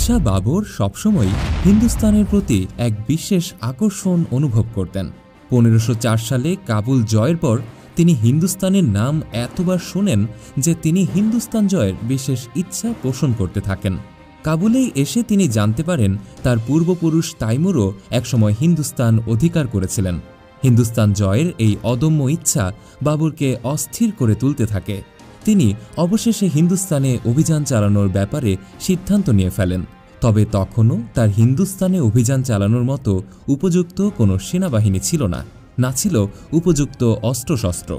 বাদশাহ বাবর সবসময় হিন্দুস্তানের প্রতি এক বিশেষ আকর্ষণ অনুভব করতেন। 1504 সালে কাবুল জয়ের পর তিনি হিন্দুস্তানের নাম এতবার শোনেন যে তিনি হিন্দুস্তান জয়ের বিশেষ ইচ্ছা পোষণ করতে থাকেন। কাবুলেই এসে তিনি জানতে পারেন তার পূর্বপুরুষ তাইমুরও একসময় হিন্দুস্তান অধিকার করেছিলেন। হিন্দুস্তান জয়ের এই অদম্য ইচ্ছা বাবরকে অস্থির করে তুলতে থাকে। তিনি অবশেষে হিন্দুস্তানে অভিযান চালানোর ব্যাপারে সিদ্ধান্ত নিয়ে ফেলেন। তবে তখনও তার হিন্দুস্তানে অভিযান চালানোর মতো উপযুক্ত কোনো সেনাবাহিনী ছিল না, না ছিল উপযুক্ত অস্ত্রশস্ত্র।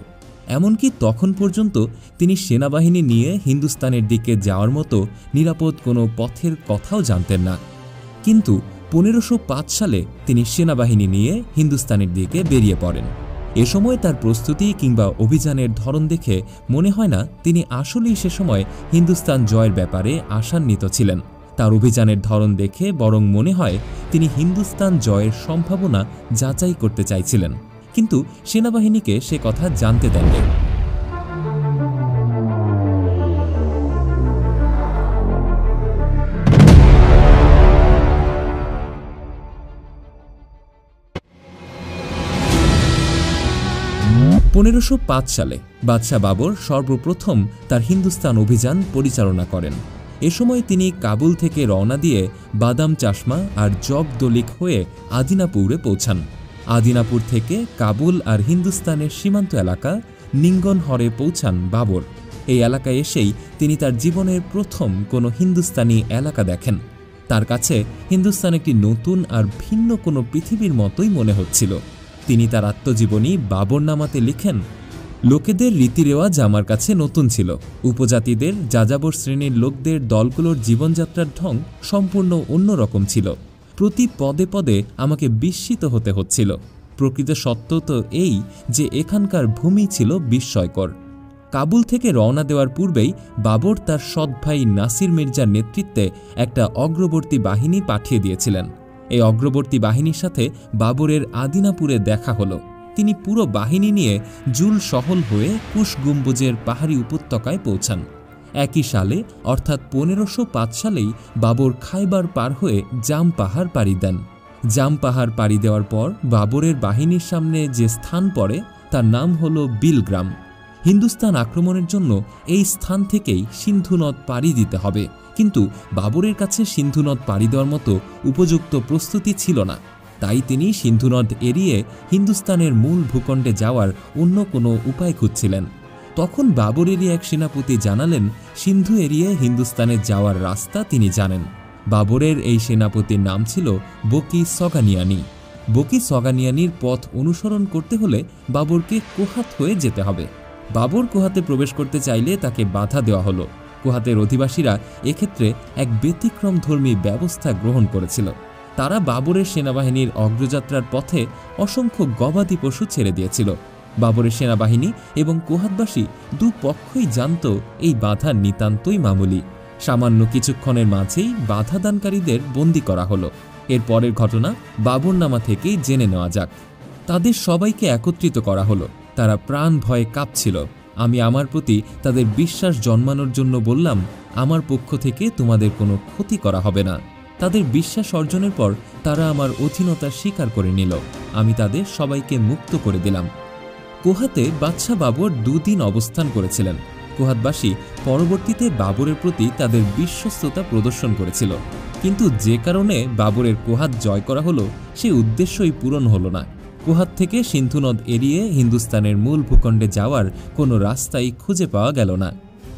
এমনকি তখন পর্যন্ত তিনি সেনাবাহিনী নিয়ে হিন্দুস্তানের দিকে যাওয়ার মতো নিরাপদ কোনো পথের কথাও জানতেন না। কিন্তু 1505 সালে তিনি সেনাবাহিনী নিয়ে হিন্দুস্তানের দিকে বেরিয়ে পড়েন। এ সময় তার প্রস্তুতি কিংবা অভিযানের ধরন দেখে মনে হয় না তিনি আসলেই সে সময় হিন্দুস্তান জয়ের ব্যাপারে আশান্বিত ছিলেন। তার অভিযানের ধরন দেখে বরং মনে হয় তিনি হিন্দুস্তান জয়ের সম্ভাবনা যাচাই করতে চাইছিলেন, কিন্তু সেনাবাহিনীকে সে কথা জানতে দেননি। সালে বাদশাহ বাবর সর্বপ্রথম তার হিন্দুস্তান অভিযান পরিচালনা করেন। এ সময় তিনি কাবুল থেকে রওনা দিয়ে বাদাম চাশমা আর জগদলিক হয়ে আদিনাপুরে পৌঁছান। আদিনাপুর থেকে কাবুল আর হিন্দুস্তানের সীমান্ত এলাকা নিঙ্গনহরে পৌঁছান বাবর। এই এলাকায় এসেই তিনি তার জীবনের প্রথম কোনো হিন্দুস্তানি এলাকা দেখেন। তার কাছে হিন্দুস্তান একটি নতুন আর ভিন্ন কোনো পৃথিবীর মতোই মনে হচ্ছিল। তিনি তার আত্মজীবনী বাবরনামাতে লিখেন, লোকেদের রীতিরেওয়াজ আমার কাছে নতুন ছিল। উপজাতিদের যাযাবর শ্রেণীর লোকদের দলগুলোর জীবনযাত্রার ঢং সম্পূর্ণ অন্যরকম ছিল। প্রতি পদে পদে আমাকে বিস্মিত হতে হচ্ছিল। প্রকৃত সত্য তো এই যে এখানকার ভূমি ছিল বিস্ময়কর। কাবুল থেকে রওনা দেওয়ার পূর্বেই বাবর তার সৎ ভাই নাসির মির্জার নেতৃত্বে একটা অগ্রবর্তী বাহিনী পাঠিয়ে দিয়েছিলেন। এই অগ্রবর্তী বাহিনীর সাথে বাবরের আদিনাপুরে দেখা হলো। তিনি পুরো বাহিনী নিয়ে জুল শহল হয়ে কুশ গম্বুজের পাহাড়ি উপত্যকায় পৌঁছান। একই সালে অর্থাৎ 1505 সালেই বাবর খাইবার পার হয়ে জাম পাহাড় পাড়ি দেন। জাম পাহাড় পাড়ি দেওয়ার পর বাবরের বাহিনীর সামনে যে স্থান পড়ে তার নাম হল বিলগ্রাম। হিন্দুস্তান আক্রমণের জন্য এই স্থান থেকেই সিন্ধু নদ পাড়ি দিতে হবে, কিন্তু বাবরের কাছে সিন্ধু নদ পাড়ি দেওয়ার মতো উপযুক্ত প্রস্তুতি ছিল না। তাই তিনি সিন্ধু নদ এড়িয়ে হিন্দুস্তানের মূল ভূখণ্ডে যাওয়ার অন্য কোনো উপায় খুঁজছিলেন। তখন বাবরেরই এক সেনাপতি জানালেন সিন্ধু এড়িয়ে হিন্দুস্তানে যাওয়ার রাস্তা তিনি জানেন। বাবরের এই সেনাপতির নাম ছিল বকি সগানিয়ানি। বকি সগানিয়ানির পথ অনুসরণ করতে হলে বাবরকে কোহাত হয়ে যেতে হবে। বাবর কোহাতে প্রবেশ করতে চাইলে তাকে বাধা দেওয়া হলো। কোহাতের অধিবাসীরা এক্ষেত্রে এক ব্যতিক্রমধর্মী ব্যবস্থা গ্রহণ করেছিল। তারা বাবরের সেনাবাহিনীর অগ্রযাত্রার পথে অসংখ্য গবাদি পশু ছেড়ে দিয়েছিল। বাবরের সেনাবাহিনী এবং কোহাতবাসী দুপক্ষই জানত এই বাধা নিতান্তই মামুলি। সামান্য কিছুক্ষণের মাঝেই বাধাদানকারীদের বন্দী করা হলো। এর পরের ঘটনা বাবরনামা থেকেই জেনে নেওয়া যাক। তাদের সবাইকে একত্রিত করা হলো। তারা প্রাণ ভয়ে কাঁপছিল। আমি আমার প্রতি তাদের বিশ্বাস জন্মানোর জন্য বললাম, আমার পক্ষ থেকে তোমাদের কোনো ক্ষতি করা হবে না। তাদের বিশ্বাস অর্জনের পর তারা আমার অধীনতা স্বীকার করে নিল। আমি তাদের সবাইকে মুক্ত করে দিলাম। কোহাতে বাদশাহ বাবর 2 দিন অবস্থান করেছিলেন। কোহাতবাসী পরবর্তীতে বাবরের প্রতি তাদের বিশ্বস্ততা প্রদর্শন করেছিল, কিন্তু যে কারণে বাবরের কোহাত জয় করা হলো সেই উদ্দেশ্যই পূরণ হলো না। কোহাত থেকে সিন্ধু নদ এড়িয়ে হিন্দুস্তানের মূল ভূখণ্ডে যাওয়ার কোনো রাস্তাই খুঁজে পাওয়া গেল না।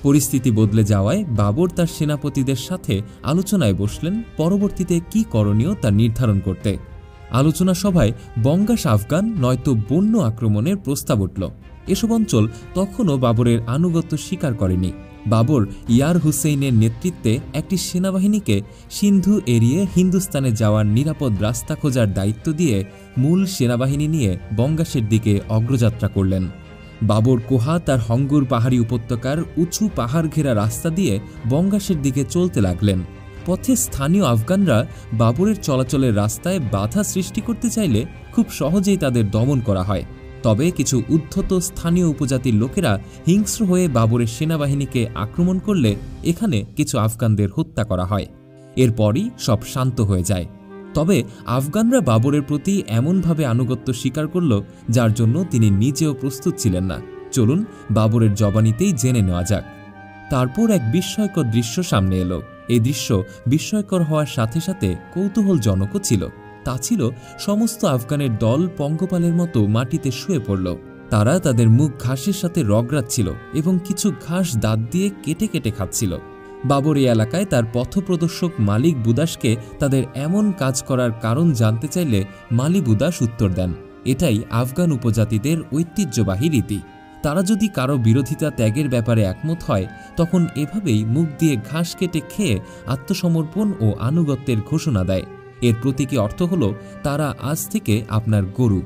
পরিস্থিতি বদলে যাওয়ায় বাবর তার সেনাপতিদের সাথে আলোচনায় বসলেন পরবর্তীতে কি করণীয় তা নির্ধারণ করতে। আলোচনা সভায় বঙ্গাস আফগান নয়তো বন্য আক্রমণের প্রস্তাব উঠল। এসব অঞ্চল তখনও বাবরের আনুগত্য স্বীকার করেনি। বাবর ইয়ার হুসেইনের নেতৃত্বে একটি সেনাবাহিনীকে সিন্ধু এড়িয়ে হিন্দুস্তানে যাওয়ার নিরাপদ রাস্তা খোঁজার দায়িত্ব দিয়ে মূল সেনাবাহিনী নিয়ে বঙ্গাসের দিকে অগ্রযাত্রা করলেন। বাবর কোহাত আর হঙ্গুর পাহাড়ি উপত্যকার উঁচু পাহাড় ঘেরা রাস্তা দিয়ে বঙ্গাসের দিকে চলতে লাগলেন। পথে স্থানীয় আফগানরা বাবরের চলাচলের রাস্তায় বাধা সৃষ্টি করতে চাইলে খুব সহজেই তাদের দমন করা হয়। তবে কিছু উদ্ধত স্থানীয় উপজাতির লোকেরা হিংস্র হয়ে বাবরের সেনাবাহিনীকে আক্রমণ করলে এখানে কিছু আফগানদের হত্যা করা হয়। এরপরই সব শান্ত হয়ে যায়। তবে আফগানরা বাবরের প্রতি এমনভাবে আনুগত্য স্বীকার করল যার জন্য তিনি নিজেও প্রস্তুত ছিলেন না। চলুন বাবরের জবানিতেই জেনে নেওয়া যাক। তারপর এক বিস্ময়কর দৃশ্য সামনে এলো। এই দৃশ্য বিস্ময়কর হওয়ার সাথে সাথে কৌতূহলজনকও ছিল। তা ছিল সমস্ত আফগানের দল পঙ্গপালের মতো মাটিতে শুয়ে পড়ল। তারা তাদের মুখ ঘাসের সাথে রগড়াচ্ছিল এবং কিছু ঘাস দাঁত দিয়ে কেটে কেটে খাচ্ছিল। বাবর এই এলাকায় তার পথপ্রদর্শক মালিক বুদাসকে তাদের এমন কাজ করার কারণ জানতে চাইলে মালি বুদাস উত্তর দেন, এটাই আফগান উপজাতিদের ঐতিহ্যবাহী রীতি। তারা যদি কারো বিরোধিতা ত্যাগের ব্যাপারে একমত হয় তখন এভাবেই মুখ দিয়ে ঘাস কেটে খেয়ে আত্মসমর্পণ ও আনুগত্যের ঘোষণা দেয়। এর প্রতীকী অর্থ হল তারা আজ থেকে আপনার গরু,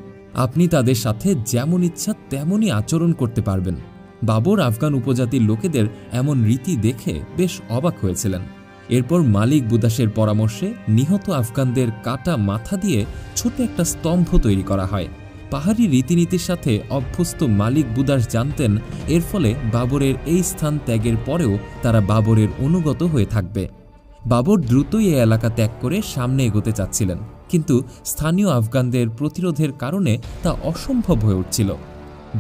আপনি তাদের সাথে যেমন ইচ্ছা তেমনই আচরণ করতে পারবেন। বাবর আফগান উপজাতির লোকেদের এমন রীতি দেখে বেশ অবাক হয়েছিলেন। এরপর মালিক বুদাসের পরামর্শে নিহত আফগানদের কাটা মাথা দিয়ে ছোট একটা স্তম্ভ তৈরি করা হয়। পাহাড়ি রীতিনীতির সাথে অভ্যস্ত মালিক বুদাস জানতেন এর ফলে বাবরের এই স্থান ত্যাগের পরেও তারা বাবরের অনুগত হয়ে থাকবে। বাবর দ্রুতই এই এলাকা ত্যাগ করে সামনে এগোতে চাচ্ছিলেন, কিন্তু স্থানীয় আফগানদের প্রতিরোধের কারণে তা অসম্ভব হয়ে উঠছিল।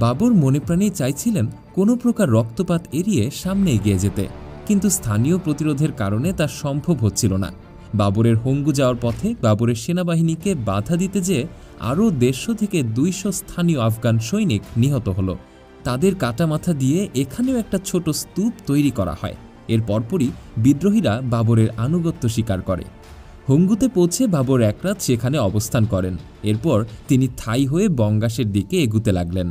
বাবর মনে প্রাণেই চাইছিলেন কোনো প্রকার রক্তপাত এড়িয়ে সামনে এগিয়ে যেতে, কিন্তু স্থানীয় প্রতিরোধের কারণে তা সম্ভব হচ্ছিল না। বাবরের হঙ্গু যাওয়ার পথে বাবরের সেনাবাহিনীকে বাধা দিতে যেয়ে আরও 150 থেকে 200 স্থানীয় আফগান সৈনিক নিহত হল। তাদের কাটা মাথা দিয়ে এখানেও একটা ছোট স্তূপ তৈরি করা হয়। এর পরপরই বিদ্রোহীরা বাবরের আনুগত্য স্বীকার করে। হঙ্গুতে পৌঁছে বাবর এক রাত সেখানে অবস্থান করেন। এরপর তিনি থাই হয়ে বঙ্গাসের দিকে এগুতে লাগলেন।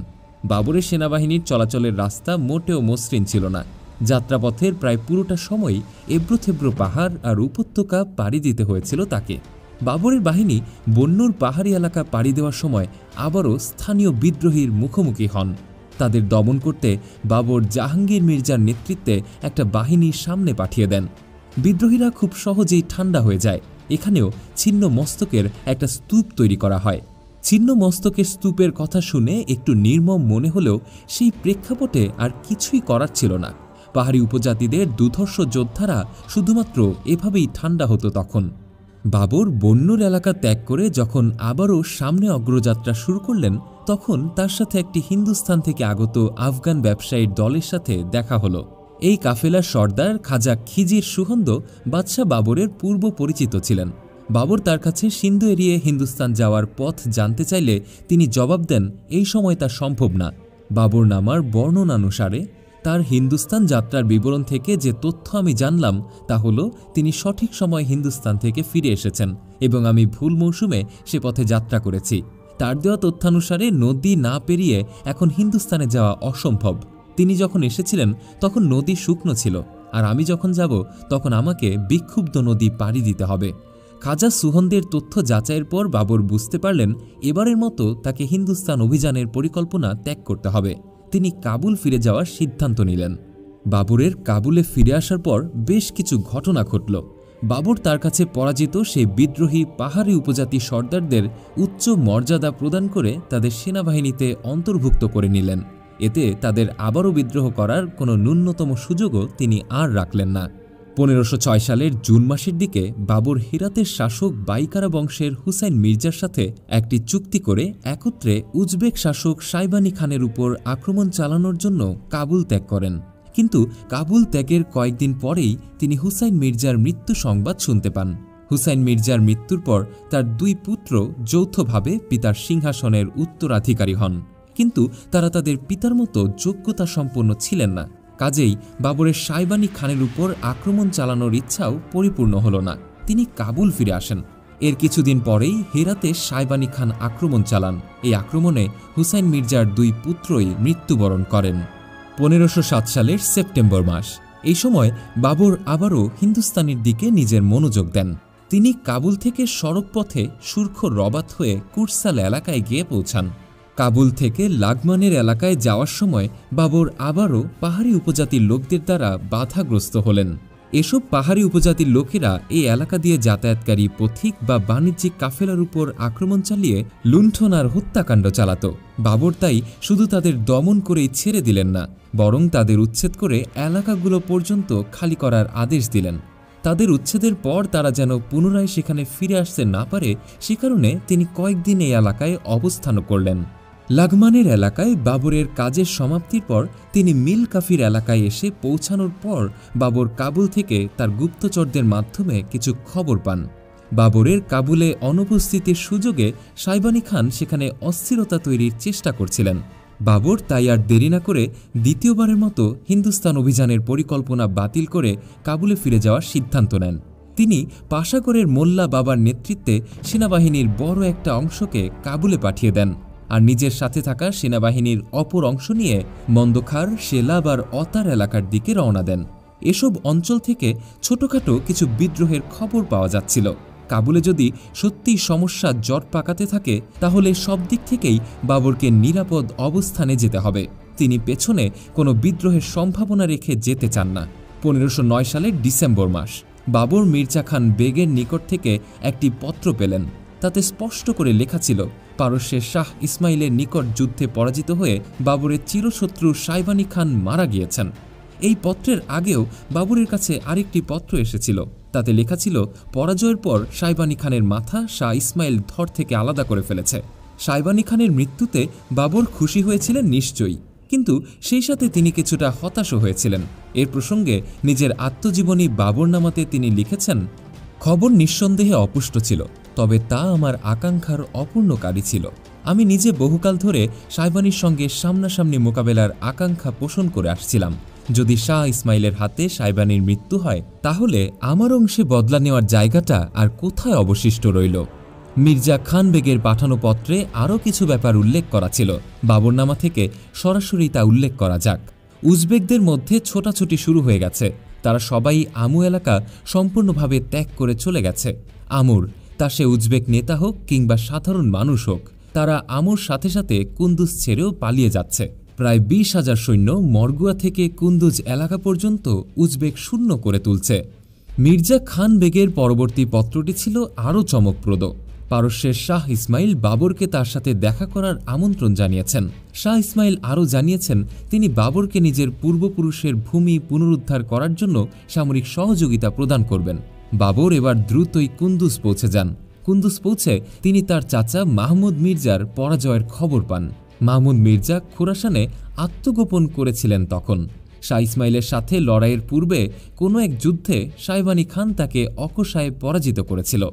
বাবরের সেনাবাহিনীর চলাচলের রাস্তা মোটেও মসৃণ ছিল না। যাত্রাপথের প্রায় পুরোটা সময়ই এবড়োথেবড়ো পাহাড় আর উপত্যকা পাড়ি দিতে হয়েছিল তাকে। বাবরের বাহিনী বন্নুর পাহাড়ি এলাকা পাড়ি দেওয়ার সময় আবারও স্থানীয় বিদ্রোহীর মুখোমুখি হন। তাদের দমন করতে বাবর জাহাঙ্গীর মির্জার নেতৃত্বে একটা বাহিনীর সামনে পাঠিয়ে দেন। বিদ্রোহীরা খুব সহজেই ঠান্ডা হয়ে যায়। এখানেও ছিন্ন মস্তকের একটা স্তূপ তৈরি করা হয়। ছিন্ন মস্তকের স্তূপের কথা শুনে একটু নির্মম মনে হলেও সেই প্রেক্ষাপটে আর কিছুই করার ছিল না। পাহাড়ি উপজাতিদের দুর্ধর্ষ যোদ্ধারা শুধুমাত্র এভাবেই ঠান্ডা হতো তখন। বাবর বন্নুর এলাকা ত্যাগ করে যখন আবারও সামনে অগ্রযাত্রা শুরু করলেন তখন তার সাথে একটি হিন্দুস্তান থেকে আগত আফগান ব্যবসায়ীর দলের সাথে দেখা হলো। এই কাফেলার সর্দার খাজা খিজির সুহন্দ বাদশাহ বাবরের পূর্ব পরিচিত ছিলেন। বাবর তার কাছে সিন্ধু এড়িয়ে হিন্দুস্তান যাওয়ার পথ জানতে চাইলে তিনি জবাব দেন এই সময় তা সম্ভব না। বাবরনামার বর্ণনানুসারে তার হিন্দুস্তান যাত্রার বিবরণ থেকে যে তথ্য আমি জানলাম তা হলো তিনি সঠিক সময় হিন্দুস্তান থেকে ফিরে এসেছেন এবং আমি ভুল মৌসুমে সে পথে যাত্রা করেছি। তার দেওয়া তথ্যানুসারে নদী না পেরিয়ে এখন হিন্দুস্তানে যাওয়া অসম্ভব। তিনি যখন এসেছিলেন তখন নদী শুকনো ছিল, আর আমি যখন যাব তখন আমাকে বিক্ষুব্ধ নদী পাড়ি দিতে হবে। খাজা সুহন্দের তথ্য যাচাইয়ের পর বাবর বুঝতে পারলেন এবারের মতো তাকে হিন্দুস্তান অভিযানের পরিকল্পনা ত্যাগ করতে হবে। তিনি কাবুল ফিরে যাওয়ার সিদ্ধান্ত নিলেন। বাবরের কাবুলে ফিরে আসার পর বেশ কিছু ঘটনা ঘটল। বাবর তার কাছে পরাজিত সেই বিদ্রোহী পাহাড়ি উপজাতি সর্দারদের উচ্চ মর্যাদা প্রদান করে তাদের সেনাবাহিনীতে অন্তর্ভুক্ত করে নিলেন। এতে তাদের আবারও বিদ্রোহ করার কোনো ন্যূনতম সুযোগও তিনি আর রাখলেন না। 1506 সালের জুন মাসের দিকে বাবর হেরাতের শাসক বাইকারা বংশের হুসাইন মির্জার সাথে একটি চুক্তি করে একত্রে উজবেক শাসক সাইবানি খানের উপর আক্রমণ চালানোর জন্য কাবুল ত্যাগ করেন। কিন্তু কাবুল ত্যাগের কয়েকদিন পরেই তিনি হুসাইন মির্জার মৃত্যু সংবাদ শুনতে পান। হুসাইন মির্জার মৃত্যুর পর তার 2 পুত্র যৌথভাবে পিতার সিংহাসনের উত্তরাধিকারী হন, কিন্তু তারা তাদের পিতার মতো যোগ্যতা সম্পন্ন ছিলেন না। কাজেই বাবরের সাইবানি খানের উপর আক্রমণ চালানোর ইচ্ছাও পরিপূর্ণ হল না। তিনি কাবুল ফিরে আসেন। এর কিছুদিন পরেই হেরাতে সাইবানি খান আক্রমণ চালান। এই আক্রমণে হুসাইন মির্জার 2 পুত্রই মৃত্যুবরণ করেন। 1507 সালের সেপ্টেম্বর মাস। এই সময় বাবর আবারও হিন্দুস্তানের দিকে নিজের মনোযোগ দেন। তিনি কাবুল থেকে সড়ক পথে সুরখ রবাত হয়ে কুরসাল এলাকায় গিয়ে পৌঁছান। কাবুল থেকে লাগমানের এলাকায় যাওয়ার সময় বাবর আবারও পাহাড়ি উপজাতির লোকদের দ্বারা বাধাগ্রস্ত হলেন। এসব পাহাড়ি উপজাতির লোকেরা এই এলাকা দিয়ে যাতায়াতকারী পথিক বা বাণিজ্যিক কাফেলার উপর আক্রমণ চালিয়ে লুণ্ঠন আর হত্যাকাণ্ড চালাত। বাবর তাই শুধু তাদের দমন করেই ছেড়ে দিলেন না, বরং তাদের উচ্ছেদ করে এলাকাগুলো পর্যন্ত খালি করার আদেশ দিলেন। তাদের উচ্ছেদের পর তারা যেন পুনরায় সেখানে ফিরে আসতে না পারে, সে কারণে তিনি কয়েকদিন এই এলাকায় অবস্থান করলেন। লাগমানের এলাকায় বাবরের কাজের সমাপ্তির পর তিনি মিল কাফির এলাকায় এসে পৌঁছানোর পর বাবর কাবুল থেকে তার গুপ্তচরদের মাধ্যমে কিছু খবর পান। বাবরের কাবুলে অনুপস্থিতির সুযোগে সাইবানি খান সেখানে অস্থিরতা তৈরির চেষ্টা করছিলেন। বাবর তাই আর দেরি না করে দ্বিতীয়বারের মতো হিন্দুস্তান অভিযানের পরিকল্পনা বাতিল করে কাবুলে ফিরে যাওয়ার সিদ্ধান্ত নেন। তিনি পাশাগড়ের মোল্লা বাবার নেতৃত্বে সেনাবাহিনীর বড় একটা অংশকে কাবুলে পাঠিয়ে দেন আর নিজের সাথে থাকা সেনাবাহিনীর অপর অংশ নিয়ে মন্দখার, শেলাব আর অতার এলাকার দিকে রওনা দেন। এসব অঞ্চল থেকে ছোটখাটো কিছু বিদ্রোহের খবর পাওয়া যাচ্ছিল। কাবুলে যদি সত্যিই সমস্যা জট পাকাতে থাকে তাহলে সব দিক থেকেই বাবরকে নিরাপদ অবস্থানে যেতে হবে। তিনি পেছনে কোনো বিদ্রোহের সম্ভাবনা রেখে যেতে চান না। 1509 সালের ডিসেম্বর মাস বাবর মির্জা খান বেগের নিকট থেকে একটি পত্র পেলেন। তাতে স্পষ্ট করে লেখা ছিল, পারস্যের শাহ ইসমাইলের নিকট যুদ্ধে পরাজিত হয়ে বাবরের চিরশত্রু সাইবানি খান মারা গিয়েছেন। এই পত্রের আগেও বাবরের কাছে আরেকটি পত্র এসেছিল। তাতে লেখা ছিল, পরাজয়ের পর সাইবানি খানের মাথা শাহ ইসমাইল ধর থেকে আলাদা করে ফেলেছে। সাইবানি খানের মৃত্যুতে বাবর খুশি হয়েছিলেন নিশ্চয়ই, কিন্তু সেই সাথে তিনি কিছুটা হতাশও হয়েছিলেন। এর প্রসঙ্গে নিজের আত্মজীবনী বাবরনামাতে তিনি লিখেছেন, খবর নিঃসন্দেহে অপুষ্ট ছিল, তবে তা আমার আকাঙ্ক্ষার অপূর্ণকারী ছিল। আমি নিজে বহুকাল ধরে সাইবানির সঙ্গে সামনাসামনি মোকাবেলার আকাঙ্ক্ষা পোষণ করে আসছিলাম। যদি শাহ ইসমাইলের হাতে সাইবানির মৃত্যু হয় তাহলে আমার অংশে বদলা নেওয়ার জায়গাটা আর কোথায় অবশিষ্ট রইল। মির্জা খান বেগের পাঠানো পত্রে আরও কিছু ব্যাপার উল্লেখ করা ছিল। বাবরনামা থেকে সরাসরি তা উল্লেখ করা যাক। উজবেকদের মধ্যে ছোটাছুটি শুরু হয়ে গেছে। তারা সবাই আমু এলাকা সম্পূর্ণভাবে ত্যাগ করে চলে গেছে। আমুর, তা সে উজবেক নেতা হোক কিংবা সাধারণ মানুষ হোক, তারা আমুর সাথে সাথে কুন্দুজ ছেড়েও পালিয়ে যাচ্ছে। প্রায় 20,000 সৈন্য মরগুয়া থেকে কুন্দুজ এলাকা পর্যন্ত উজবেক শূন্য করে তুলছে। মির্জা খান বেগের পরবর্তী পত্রটি ছিল আরও চমকপ্রদ। পারস্যের শাহ ইসমাইল বাবরকে তার সাথে দেখা করার আমন্ত্রণ জানিয়েছেন। শাহ ইসমাইল আরও জানিয়েছেন তিনি বাবরকে নিজের পূর্বপুরুষের ভূমি পুনরুদ্ধার করার জন্য সামরিক সহযোগিতা প্রদান করবেন। বাবর এবার দ্রুতই কুন্দুজ পৌঁছে যান। কুন্দুজ পৌঁছে তিনি তার চাচা মাহমুদ মির্জার পরাজয়ের খবর পান। মাহমুদ মির্জা খোরাসানে আত্মগোপন করেছিলেন তখন। শাহ ইসমাইলের সাথে লড়াইয়ের পূর্বে কোনো এক যুদ্ধে সাইবানি খান তাকে অকশায় পরাজিত করেছিল।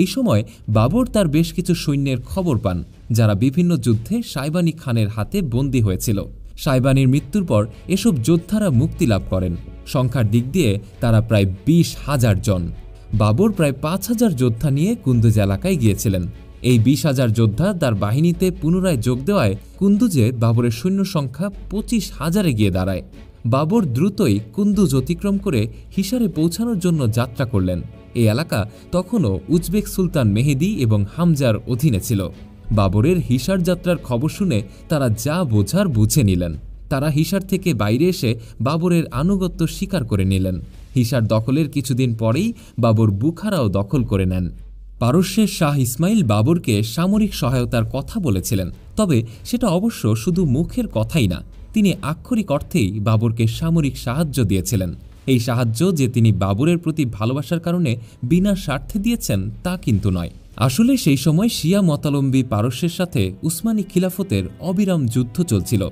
এই সময় বাবর তার বেশ কিছু সৈন্যের খবর পান যারা বিভিন্ন যুদ্ধে সাইবানি খানের হাতে বন্দী হয়েছিল। সাইবানির মৃত্যুর পর এসব যোদ্ধারা মুক্তি লাভ করেন। সংখ্যার দিক দিয়ে তারা প্রায় 20,000 জন। বাবর প্রায় 5,000 যোদ্ধা নিয়ে কুন্দুজ এলাকায় গিয়েছিলেন। এই 20,000 যোদ্ধা তার বাহিনীতে পুনরায় যোগ দেওয়ায় কুন্দুজে বাবরের সৈন্য সংখ্যা 25,000-এ গিয়ে দাঁড়ায়। বাবর দ্রুতই কুন্দুজ অতিক্রম করে হিসারে পৌঁছানোর জন্য যাত্রা করলেন। এই এলাকা তখনও উজবেক সুলতান মেহেদি এবং হামজার অধীনে ছিল। বাবরের হিসার যাত্রার খবর শুনে তারা যা বোঝার বুঝে নিলেন। তারা হিসার থেকে বাইরে এসে বাবরের আনুগত্য স্বীকার করে নিলেন। হিসার দখলের কিছুদিন পরেই বাবর বুখারাও দখল করে নেন। পারস্যের শাহ ইসমাইল বাবরকে সামরিক সহায়তার কথা বলেছিলেন, তবে সেটা অবশ্য শুধু মুখের কথাই না। তিনি আক্ষরিক অর্থেই বাবরকে সামরিক সাহায্য দিয়েছিলেন। এই সাহায্য যে তিনি বাবরের প্রতি ভালোবাসার কারণে বিনা স্বার্থে দিয়েছেন তা কিন্তু নয়। আসলে সেই সময় শিয়া মতাবলম্বী পারস্যের সাথে উসমানী খিলাফতের অবিরাম যুদ্ধ চলছিল।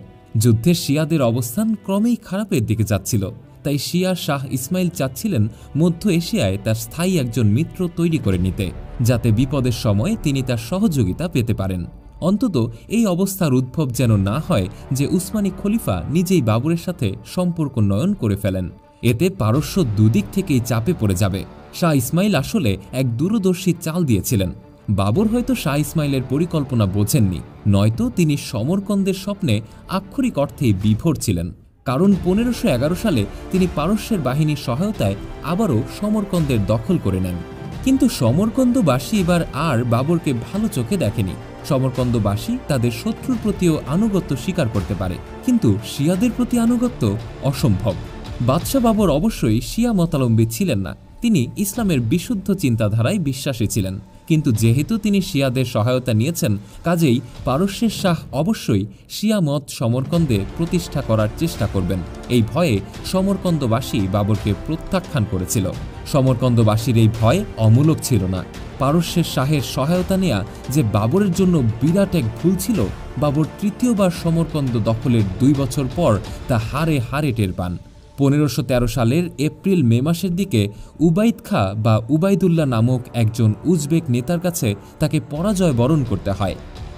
যুদ্ধে শিয়াদের অবস্থান ক্রমেই খারাপের দিকে যাচ্ছিল। তাই শিয়া শাহ ইসমাইল চাচ্ছিলেন মধ্য এশিয়ায় তার স্থায়ী একজন মিত্র তৈরি করে নিতে, যাতে বিপদের সময় তিনি তার সহযোগিতা পেতে পারেন। অন্তত এই অবস্থার উদ্ভব যেন না হয় যে উসমানী খলিফা নিজেই বাবরের সাথে সম্পর্ক নয়ন করে ফেলেন। এতে পারস্য দুদিক থেকেই চাপে পড়ে যাবে। শাহ ইসমাইল আসলে এক দূরদর্শী চাল দিয়েছিলেন। বাবর হয়তো শাহ ইসমাইলের পরিকল্পনা বোঝেননি, নয়তো তিনি সমরকন্দের স্বপ্নে আক্ষরিক অর্থেই বিভোর ছিলেন। কারণ 1511 সালে তিনি পারস্যের বাহিনীর সহায়তায় আবারও সমরকন্দের দখল করে নেন। কিন্তু সমরকন্দবাসী এবার আর বাবরকে ভালো চোখে দেখেনি। সমরকন্দবাসী তাদের শত্রুর প্রতিও আনুগত্য স্বীকার করতে পারে, কিন্তু শিয়াদের প্রতি আনুগত্য অসম্ভব। বাদশাহ বাবর অবশ্যই শিয়া মতাবলম্বী ছিলেন না। তিনি ইসলামের বিশুদ্ধ চিন্তাধারায় বিশ্বাসী ছিলেন। কিন্তু যেহেতু তিনি শিয়াদের সহায়তা নিয়েছেন, কাজেই পারস্যের শাহ অবশ্যই শিয়া মত সমরকন্দে প্রতিষ্ঠা করার চেষ্টা করবেন। এই ভয়ে সমরকন্দবাসী বাবরকে প্রত্যাখ্যান করেছিল। সমরকন্দবাসীর এই ভয় অমূলক ছিল না। পারস্যের শাহের সহায়তা নেয়া যে বাবরের জন্য বিরাট এক ভুল ছিল, বাবর তৃতীয়বার সমরকন্দ দখলের 2 বছর পর তা হারে হারে টের পান। 1513 সালের এপ্রিল মে মাসের দিকে উবাইদ খা বা উবাইদুল্লাহ নামক একজন উজবেক নেতার কাছে তাকে পরাজয় বরণ করতে হয়।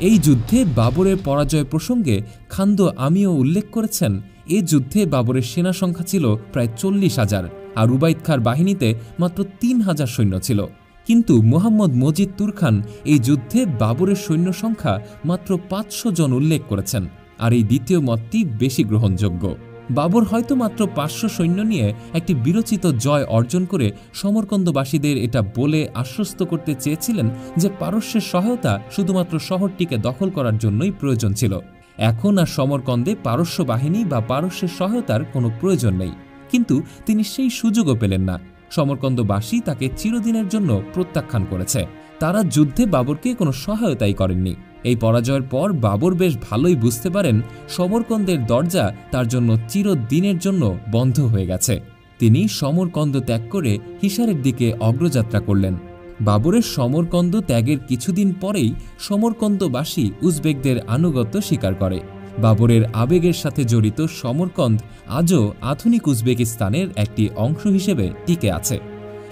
এই যুদ্ধে বাবরের পরাজয় প্রসঙ্গে খান্দ আমিও উল্লেখ করেছেন, এ যুদ্ধে বাবরের সেনা সংখ্যা ছিল প্রায় 40,000 আর উবাইদ খার বাহিনীতে মাত্র 3,000 সৈন্য ছিল। কিন্তু মুহাম্মদ মজিদ তুরখান এই যুদ্ধে বাবরের সৈন্য সংখ্যা মাত্র 500 জন উল্লেখ করেছেন, আর এই দ্বিতীয় মতটি বেশি গ্রহণযোগ্য। বাবর হয়তো মাত্র 500 সৈন্য নিয়ে একটি বিরচিত জয় অর্জন করে সমরকন্দবাসীদের এটা বলে আশ্বস্ত করতে চেয়েছিলেন যে পারস্যের সহায়তা শুধুমাত্র শহরটিকে দখল করার জন্যই প্রয়োজন ছিল। এখন আর সমরকন্দে পারস্য বাহিনী বা পারস্যের সহায়তার কোনো প্রয়োজন নেই। কিন্তু তিনি সেই সুযোগও পেলেন না। সমরকন্দবাসী তাকে চিরদিনের জন্য প্রত্যাখ্যান করেছে। তারা যুদ্ধে বাবরকে কোনো সহায়তাই করেননি। এই পরাজয়ের পর বাবর বেশ ভালোই বুঝতে পারেন সমরকন্দের দরজা তার জন্য চিরদিনের জন্য বন্ধ হয়ে গেছে। তিনি সমরকন্দ ত্যাগ করে হিসারের দিকে অগ্রযাত্রা করলেন। বাবরের সমরকন্দ ত্যাগের কিছুদিন পরেই সমরকন্দবাসী উজবেকদের আনুগত্য স্বীকার করে। বাবরের আবেগের সাথে জড়িত সমরকন্দ আজও আধুনিক উজবেকিস্তানের একটি অংশ হিসেবে টিকে আছে।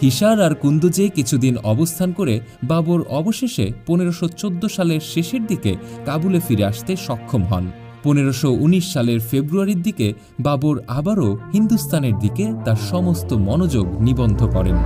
হিসার আর কুন্দুজে কিছুদিন অবস্থান করে বাবর অবশেষে 1514 সালের শেষের দিকে কাবুলে ফিরে আসতে সক্ষম হন। 1519 সালের ফেব্রুয়ারির দিকে বাবর আবারও হিন্দুস্তানের দিকে তার সমস্ত মনোযোগ নিবদ্ধ করেন।